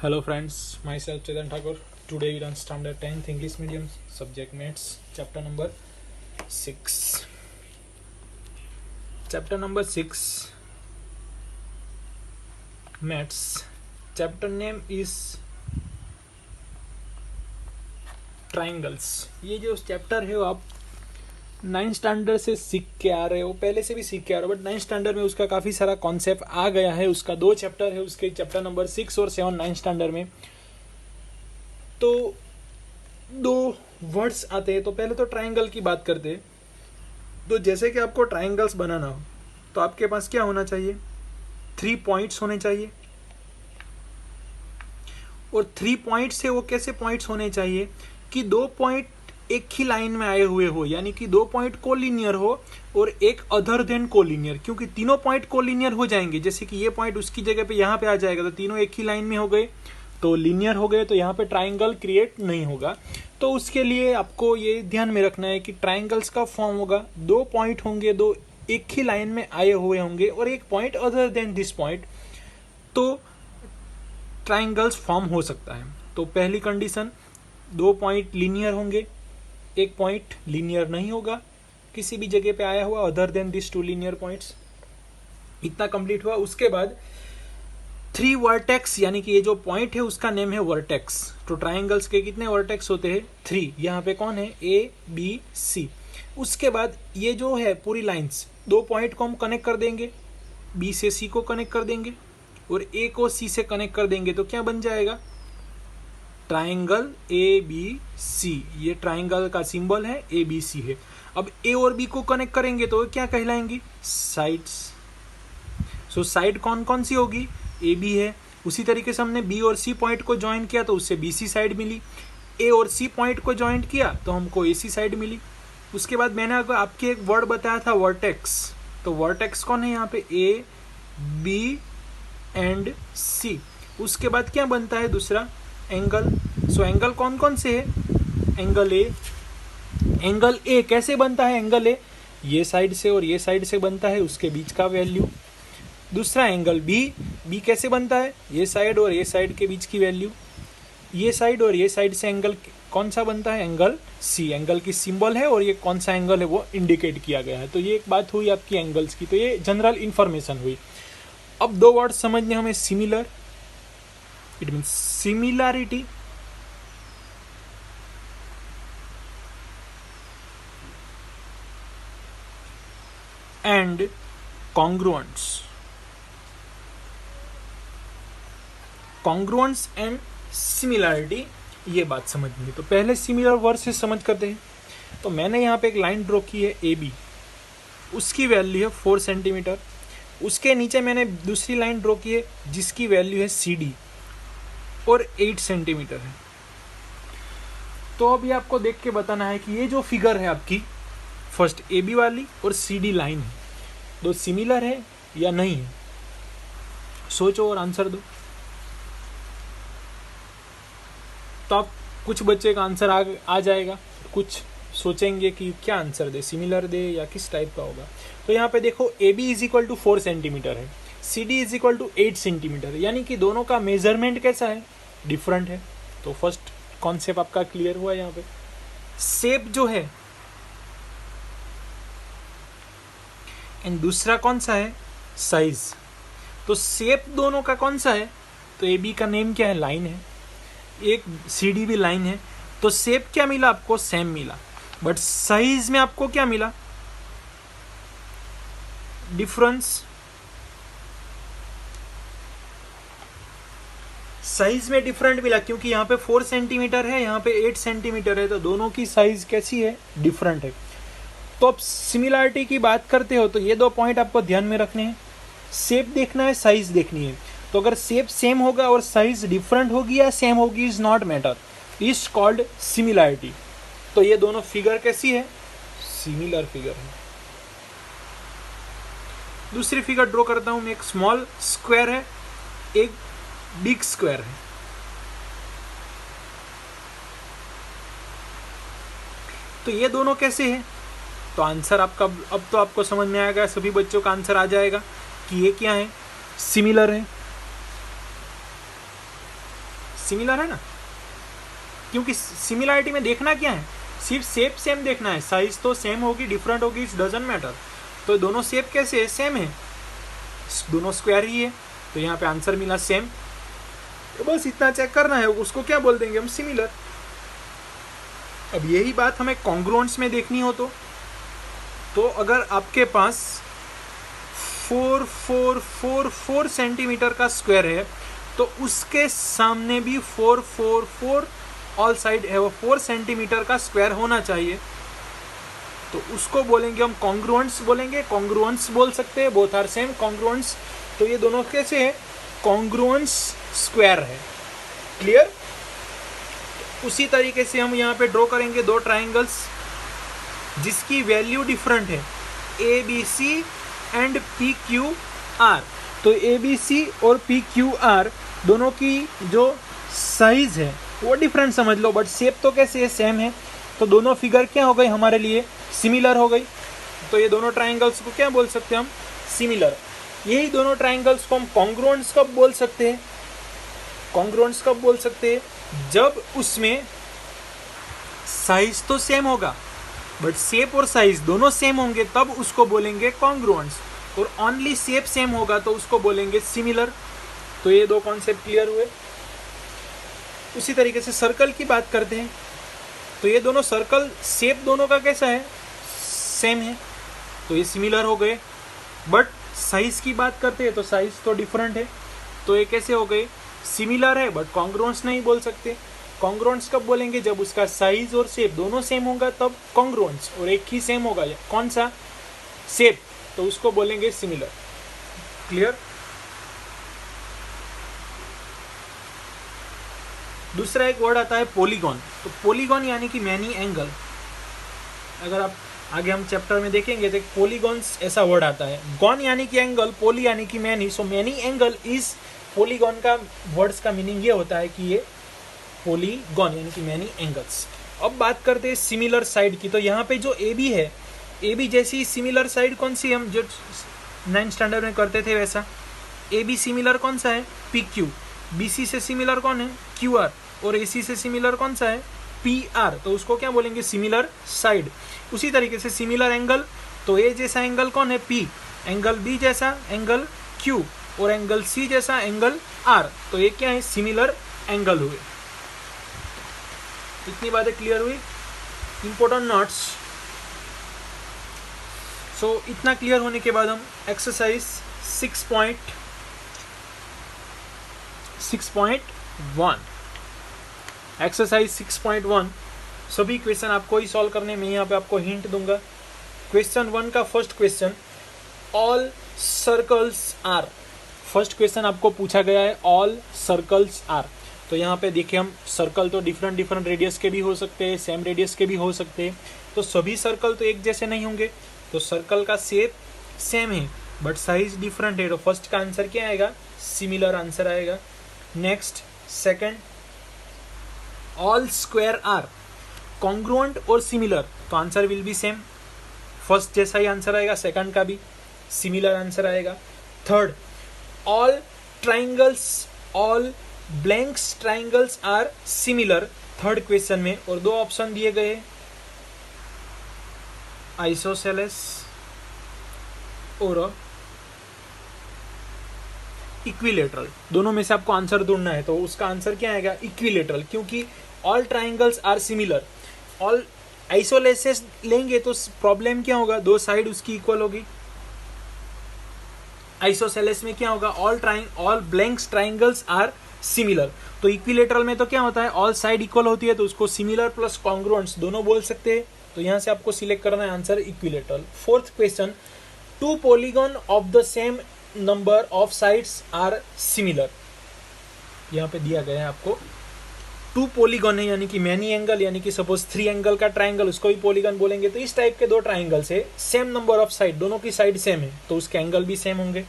Hello friends, myself Chetan Thakur. Today we run standard 10th English medium subject maths chapter number 6. Chapter number 6 maths. Chapter name is triangles. ये जो chapter है वो आप 9th standard से सीख के आ रहे हो, पहले से भी सीख के आ रहे हो, बट 9th स्टैंडर्ड में उसका काफ़ी सारा कॉन्सेप्ट आ गया है. उसका 2 चैप्टर है, उसके चैप्टर नंबर 6 और 7 9th स्टैंडर्ड में. तो 2 वर्ड्स आते हैं. तो पहले तो ट्राइंगल की बात करते हैं. तो जैसे कि आपको ट्राइंगल्स बनाना हो तो आपके पास क्या होना चाहिए? 3 पॉइंट्स होने चाहिए. और 3 पॉइंट्स से वो कैसे पॉइंट्स होने चाहिए कि 2 पॉइंट एक ही लाइन में आए हुए हो, यानी कि 2 पॉइंट कोलिनियर हो और एक अदर देन कोलिनियर. क्योंकि तीनों पॉइंट कोलिनियर हो जाएंगे, जैसे कि ये पॉइंट उसकी जगह पे यहाँ पे आ जाएगा तो तीनों एक ही लाइन में हो गए तो लीनियर हो गए, तो यहाँ पे ट्राइंगल क्रिएट नहीं होगा. तो उसके लिए आपको ये ध्यान में रखना है कि ट्राइंगल्स का फॉर्म होगा 2 पॉइंट होंगे, 2 एक ही लाइन में आए हुए होंगे और एक point other than this point, तो ट्राइंगल्स फॉर्म हो सकता है. तो पहली कंडीशन 2 पॉइंट लीनियर होंगे, एक पॉइंट लीनियर नहीं होगा, किसी भी जगह पे आया हुआ other than this 2 linear points. इतना कंप्लीट हुआ. उसके बाद 3 वर्टेक्स, यानी कि ये जो पॉइंट है उसका नेम है वर्टेक्स. तो ट्राइंगल्स के कितने वर्टेक्स होते हैं? 3. यहाँ पे कौन है? A B C. उसके बाद ये जो है पूरी लाइंस 2 पॉइंट को हम कनेक्ट कर देंगे, बी से सी को कनेक्ट कर देंगे और ए को सी से कनेक्ट कर देंगे. तो क्या बन जाएगा? Triangle A B C. ये ट्राइंगल का सिंबल है, ए बी सी है. अब ए और बी को कनेक्ट करेंगे तो क्या कहलाएंगी? साइड्स. सो साइड कौन कौन सी होगी? ए बी है. उसी तरीके से हमने बी और सी पॉइंट को ज्वाइन किया तो उससे बी सी साइड मिली. ए और सी पॉइंट को ज्वाइन किया तो हमको ए सी साइड मिली. उसके बाद मैंने आपके एक वर्ड बताया था वर्टेक्स. तो वर्टेक्स कौन है यहाँ पे? ए बी एंड सी. उसके बाद क्या बनता है? दूसरा एंगल. सो एंगल कौन कौन से है? Angle A. एंगल ए कैसे बनता है? एंगल ए ये साइड से और ये साइड से बनता है, उसके बीच का वैल्यू. दूसरा एंगल बी. बी कैसे बनता है? ये साइड और ये साइड के बीच की वैल्यू. ये साइड और ये साइड से एंगल कौन सा बनता है? Angle C. एंगल की सिंबल है और ये कौन सा एंगल है वो इंडिकेट किया गया है. तो ये एक बात हुई आपकी एंगल्स की. तो ये जनरल इंफॉर्मेशन हुई. अब 2 वर्ड समझने हमें. Similar, it means similarity, and congruence. Congruence and similarity, ये बात समझनी. तो पहले सिमिलर वर्ड से समझ करते हैं. तो मैंने यहाँ पे एक लाइन ड्रॉ की है ए बी, उसकी वैल्यू है 4 सेंटीमीटर. उसके नीचे मैंने दूसरी लाइन ड्रॉ की है जिसकी वैल्यू है सी डी और 8 सेंटीमीटर है. तो अभी आपको देख के बताना है कि ये जो फिगर है आपकी फर्स्ट ए बी वाली और सी डी लाइन है, दो सिमिलर है या नहीं है? सोचो और आंसर दो. तो आप कुछ बच्चे का आंसर आ जाएगा, कुछ सोचेंगे कि क्या आंसर दे, सिमिलर दे या किस टाइप का होगा. तो यहाँ पे देखो A B is equal to 4 centimetre है, C D is equal to 8 centimetre, यानी कि दोनों का मेजरमेंट कैसा है? डिफरेंट है. तो फर्स्ट कॉन्सेप्ट आपका क्लियर हुआ. यहाँ पे शेप जो है, एंड दूसरा कौन सा है? साइज. तो शेप दोनों का कौन सा है? तो ए बी का नेम क्या है? लाइन है. एक सी डी भी लाइन है. तो शेप क्या मिला आपको? सेम मिला. बट साइज में आपको क्या मिला? डिफरेंस. साइज में डिफरेंट मिला क्योंकि यहाँ पे 4 सेंटीमीटर है, यहाँ पे 8 सेंटीमीटर है. तो दोनों की साइज कैसी है? डिफरेंट है. तो अब सिमिलैरिटी की बात करते हो तो ये 2 पॉइंट आपको ध्यान में रखने हैं. शेप देखना है, साइज देखनी है. तो अगर शेप सेम होगा और साइज डिफरेंट होगी या सेम होगी is not matter, is called similarity. तो ये दोनों फिगर कैसी है? सिमिलर फिगर है. दूसरी फिगर ड्रॉ करता हूं मैं. एक स्मॉल स्क्वायर है, एक बिग स्क्वायर है. तो ये दोनों कैसे हैं? तो आंसर आपका अब तो आपको समझ में आएगा, सभी बच्चों का आंसर आ जाएगा कि ये क्या है? सिमिलर है. सिमिलर है ना, क्योंकि सिमिलरिटी में देखना क्या है, सिर्फ शेप सेम देखना है, साइज तो सेम होगी डिफरेंट होगी इट डजंट मैटर। तो दोनों शेप कैसे है, सेम है, दोनों स्क्वायर ही है, तो यहाँ पे आंसर मिला सेम। तो बस इतना चेक करना है, उसको क्या बोल देंगे हम, सिमिलर। अब यही बात हमें कॉन्ग्रुएंस में देखनी हो तो अगर आपके पास 4 सेंटीमीटर का स्क्वायर है तो उसके सामने भी 4 ऑल साइड है वो 4 सेंटीमीटर का स्क्वायर होना चाहिए, तो उसको बोलेंगे हम कॉन्ग्रुएंस बोलेंगे, कॉन्ग्रुएंस बोल सकते हैं, बोथ आर सेम कॉन्ग्रुएंस। तो ये दोनों कैसे है, कॉन्ग्रुएंस स्क्वायर है, क्लियर। उसी तरीके से हम यहाँ पे ड्रॉ करेंगे दो ट्राइंगल्स जिसकी वैल्यू डिफरेंट है, A B C and P Q R. तो ए बी सी और पी क्यू आर दोनों की जो साइज है वो डिफरेंट समझ लो, बट शेप तो कैसे है, सेम है। तो दोनों फिगर क्या हो गई हमारे लिए, सिमिलर हो गई। तो ये दोनों ट्राइंगल्स को क्या बोल सकते हैं हम, सिमिलर। यही दोनों ट्राइंगल्स को हम कॉन्ग्रुएंस कब बोल सकते हैं, कॉन्ग्रुएंस कब बोल सकते हैं, जब उसमें साइज तो सेम होगा बट शेप और साइज दोनों सेम होंगे, तब उसको बोलेंगे कॉन्ग्रुएंस। और ओनली शेप सेम होगा तो उसको बोलेंगे सिमिलर। तो ये दो कॉन्सेप्ट क्लियर हुए। उसी तरीके से सर्कल की बात करते हैं, तो ये दोनों सर्कल शेप दोनों का कैसा है, सेम है, तो ये सिमिलर हो गए। बट साइज की बात करते हैं तो साइज तो डिफरेंट है, तो ये कैसे हो गए, सिमिलर है बट कॉन्ग्रुएंस नहीं बोल सकते। कॉन्ग्रुएंस कब बोलेंगे, जब उसका साइज और शेप दोनों सेम होगा तब कॉन्ग्रुएंस, और एक ही सेम होगा कौन सा, शेप, तो उसको बोलेंगे सिमिलर, क्लियर। दूसरा एक वर्ड आता है पॉलीगॉन। तो पॉलीगॉन यानी कि मैनी एंगल। अगर आप आगे हम चैप्टर में देखेंगे तो पॉलीगॉन्स ऐसा वर्ड आता है, गॉन यानी कि एंगल, पॉली यानी कि many, so many angle is polygon का वर्ड्स का मीनिंग ये होता है कि ये पॉलीगॉन यानी कि मैनी एंगल्स। अब बात करते हैं सिमिलर साइड की। तो यहाँ पे जो ए बी है, ए बी जैसी सिमिलर साइड कौन सी, हम जो 9th स्टैंडर्ड में करते थे वैसा। ए बी सिमिलर कौन सा है, पी क्यू। बी सी से सिमिलर कौन है, क्यू आर। और ए सी से सिमिलर कौन सा है, पी आर। तो उसको क्या बोलेंगे, सिमिलर साइड। उसी तरीके से सिमिलर एंगल, तो ए जैसा एंगल कौन है, पी, एंगल बी जैसा एंगल क्यू, और एंगल सी जैसा एंगल आर। तो ये क्या है, सिमिलर एंगल हुए। इतनी बातें क्लियर हुई, इंपॉर्टेंट नोट्स। सो इतना क्लियर होने के बाद हम एक्सरसाइज 6.1 एक्सरसाइज 6.1 सभी क्वेश्चन आपको ही सॉल्व करने में, यहाँ पे आपको हिंट दूंगा। क्वेश्चन 1 का first question, all circles are. First question आपको पूछा गया है, ऑल सर्कल्स आर। तो यहाँ पे देखिए, हम सर्कल तो डिफरेंट रेडियस के भी हो सकते हैं, सेम रेडियस के भी हो सकते हैं। तो सभी सर्कल तो एक जैसे नहीं होंगे, तो सर्कल का शेप सेम है बट साइज डिफरेंट है। तो फर्स्ट का आंसर क्या आएगा, सिमिलर आंसर आएगा। Next second, all square are congruent और सिमिलर, तो answer will be same. First जैसा ही आंसर आएगा, सेकंड का भी सिमिलर आंसर आएगा। Third, all triangles, all blanks triangles are similar, third question में। और दो ऑप्शन दिए गए, आइसोसेलेस और इक्विलेटरल। दोनों में से आपको आंसर ढूंढना है, तो उसका आंसर क्या आएगा, इक्विलेटरल, क्योंकि all triangles are similar. All isosceles लेंगे तो प्रॉब्लम क्या होगा, दो साइड उसकी इक्वल होगी। आइसोसेलेस में क्या होगा, all blanks triangles are similar. तो इक्विलेटरल में तो क्या होता है, ऑल साइड इक्वल होती है, तो उसको सिमिलर प्लस कॉन्ग्रुएंट्स दोनों बोल सकते हैं। तो यहां से आपको सिलेक्ट करना है answer equilateral. Fourth question, two polygon of the same number of sides are similar. यहाँ पे दिया गया है आपको, टू पॉलीगॉन है यानी कि मैनी एंगल, यानी कि सपोज 3 एंगल का ट्राइंगल, उसको भी पॉलीगॉन बोलेंगे। तो इस टाइप के दो ट्राइंगल से सेम नंबर ऑफ साइड, दोनों की साइड सेम है, तो उसके एंगल भी सेम होंगे।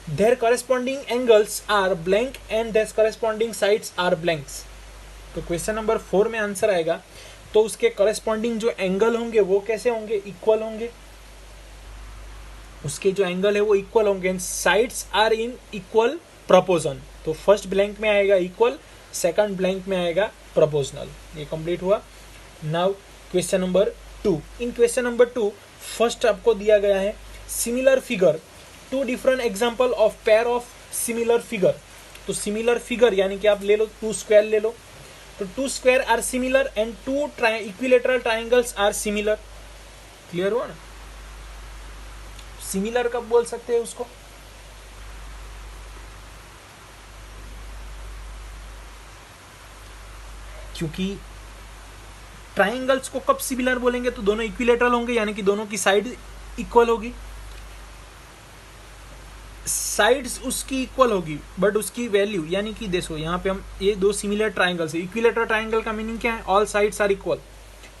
Their corresponding angles are blank and their corresponding sides are blanks. तो क्वेश्चन नंबर 4 में आंसर आएगा, तो उसके करस्पॉन्डिंग जो एंगल होंगे वो कैसे होंगे, इक्वल होंगे। उसके जो एंगल है वो इक्वल होंगे, sides are in equal proportion. तो फर्स्ट ब्लैंक में आएगा इक्वल, सेकंड ब्लैंक में आएगा प्रोपोर्शनल। ये कंप्लीट हुआ। Now question number 2। In question number 2 first आपको दिया गया है similar figure, two different example of pair of similar figure. तो सिमिलर फिगर यानी कि आप ले लो 2 स्क्वायर ले लो, तो 2 square are similar and 2 equilateral triangles are similar. Clear हुआ ना? सिमिलर कब बोल सकते हैं उसको? क्योंकि ट्राइंगल्स को कब सिमिलर बोलेंगे? तो दोनों इक्विलेटरल होंगे, यानी कि दोनों की साइड इक्वल होगी, साइड्स उसकी इक्वल होगी, बट उसकी वैल्यू यानी कि देखो यहाँ पे हम ये दो सिमिलर ट्राइंगल्स है। इक्विलेटरल ट्राइंगल का मीनिंग क्या है? All sides are equal.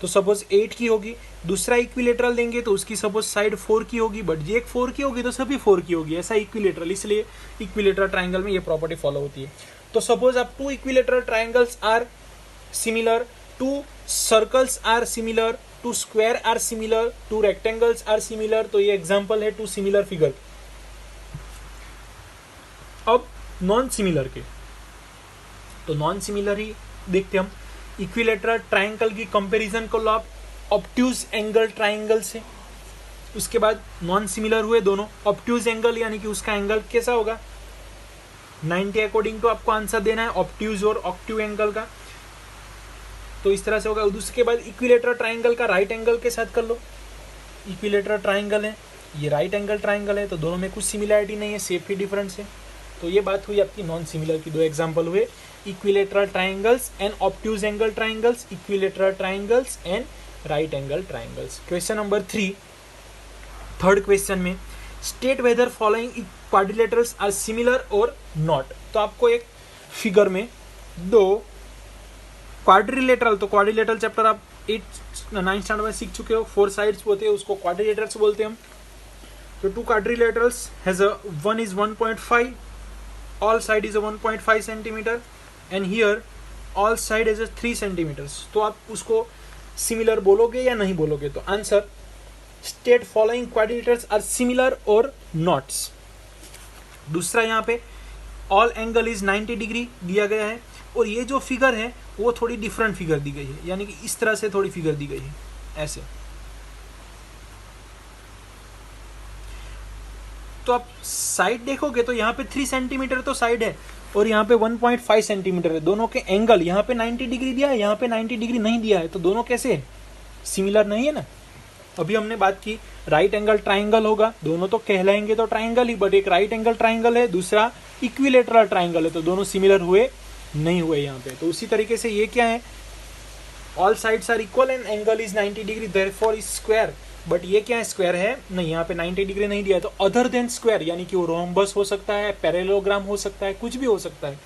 तो सपोज 8 की होगी, दूसरा इक्विलेटरल देंगे तो उसकी सपोज साइड 4 की होगी, बट ये एक 4 की होगी तो सभी 4 की होगी, ऐसा इक्विलेटरल। इसलिए इक्विलेटरल ट्राइंगल में ये प्रॉपर्टी फॉलो होती है। तो सपोज आप 2 equilateral triangles are similar, 2 circles are similar, 2 square are similar, 2 rectangles are similar. तो ये एग्जाम्पल है 2 सिमिलर फिगर। अब नॉन सिमिलर के, तो नॉन सिमिलर ही देखते हम। इक्विलेटरल ट्राइंगल की कंपैरिजन कर लो आप ऑब्ट्यूज एंगल ट्राइंगल से। उसके बाद नॉन सिमिलर हुए दोनों। ऑब्ट्यूज एंगल यानी कि उसका एंगल कैसा होगा? 90 अकॉर्डिंग टू आपको आंसर देना है ऑब्ट्यूज और ऑक्ट्यू एंगल का, तो इस तरह से होगा। उसके बाद इक्विलेटरल ट्राइंगल का राइट एंगल के साथ कर लो। इक्विलेटरल ट्राइंगल है, ये राइट एंगल ट्राइंगल है, तो दोनों में कुछ सिमिलैरिटी नहीं है, शेप ही डिफरेंस है। तो ये बात हुई आपकी नॉन सिमिलर की। 2 एग्जांपल हुए equilateral triangles and obtuse angle triangles, equilateral triangles and right angle triangles. Question number 3, third question में state whether following quadrilaterals are similar और नॉट। तो आपको एक फिगर में 2 क्वाड्रिलेटरल, तो क्वाड्रिलेटरल चैप्टर आप 9th स्टैंडर्ड में सीख चुके हो। 4 साइड्स होते हैं, उसको क्वाड्रिलेटरल्स बोलते हैं हम। तो 2 quadrilaterals has a one is 1.5, all side is a 1.5 centimeter, and here all side is a 3 centimeters। तो आप उसको सिमिलर बोलोगे या नहीं बोलोगे? तो answer state following quadrilaterals are similar और नॉट्स। दूसरा यहाँ पे ऑल एंगल इज 90 डिग्री दिया गया है, और ये जो फिगर है वो थोड़ी डिफरेंट फिगर दी गई है, यानी कि इस तरह से थोड़ी फिगर दी गई है ऐसे। तो आप साइड देखोगे तो यहाँ पे 3 सेंटीमीटर तो साइड है और यहाँ पे 1.5 सेंटीमीटर है। दोनों के एंगल यहाँ पे 90 डिग्री दिया है, यहाँ पे 90 डिग्री नहीं दिया है, तो दोनों कैसे सिमिलर नहीं है ना। अभी हमने बात की राइट एंगल ट्राइंगल होगा, दोनों तो कहलाएंगे तो ट्राइंगल ही, बट एक राइट एंगल ट्राइंगल है, दूसरा इक्विलेटरल ट्राइंगल है, तो दोनों सिमिलर हुए नहीं हुए यहाँ पे। तो उसी तरीके से ये क्या है? All sides are equal and angle is 90 degree, therefore is square. But ये क्या है? स्क्वायर है नहीं, यहाँ पे 90 डिग्री नहीं दिया है, तो अदर देन स्क्वायर, यानी कि वो रोम्बस हो सकता है, पैरेललोग्राम हो सकता है, कुछ भी हो सकता है।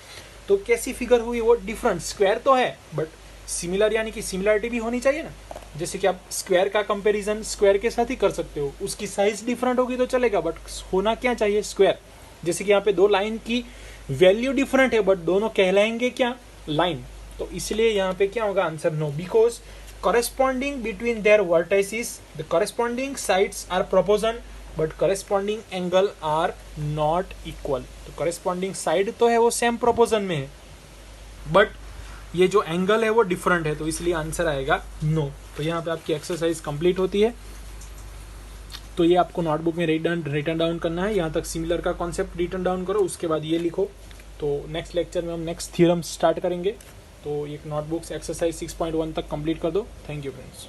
तो कैसी फिगर हुई? वो डिफरेंट। स्क्वायर तो है बट सिमिलर, यानी कि सिमिलरिटी भी होनी चाहिए ना। जैसे कि आप स्क्वायर का कंपैरिजन स्क्वायर के साथ ही कर सकते हो, उसकी साइज डिफरेंट होगी तो चलेगा, बट होना क्या चाहिए? स्क्वायर। जैसे कि यहाँ पे 2 लाइन की वैल्यू डिफरेंट है बट दोनों कहलाएंगे क्या? लाइन। तो इसलिए यहाँ पे क्या होगा? Answer no, because corresponding between their vertices the corresponding sides are proportion but corresponding angle are not equal। तो corresponding side तो है वो सेम proportion में है, बट ये जो एंगल है वो डिफरेंट है, तो इसलिए आंसर आएगा नो। तो यहाँ पे आपकी एक्सरसाइज कंप्लीट होती है। तो ये आपको नोटबुक में रिटर्न डाउन करना है। यहाँ तक सिमिलर का कॉन्सेप्ट रिटर्न डाउन करो, उसके बाद ये लिखो। तो नेक्स्ट लेक्चर में हम नेक्स्ट थ्योरम स्टार्ट करेंगे। तो एक नोटबुक से एक्सरसाइज 6.1 तक कंप्लीट कर दो। Thank you friends.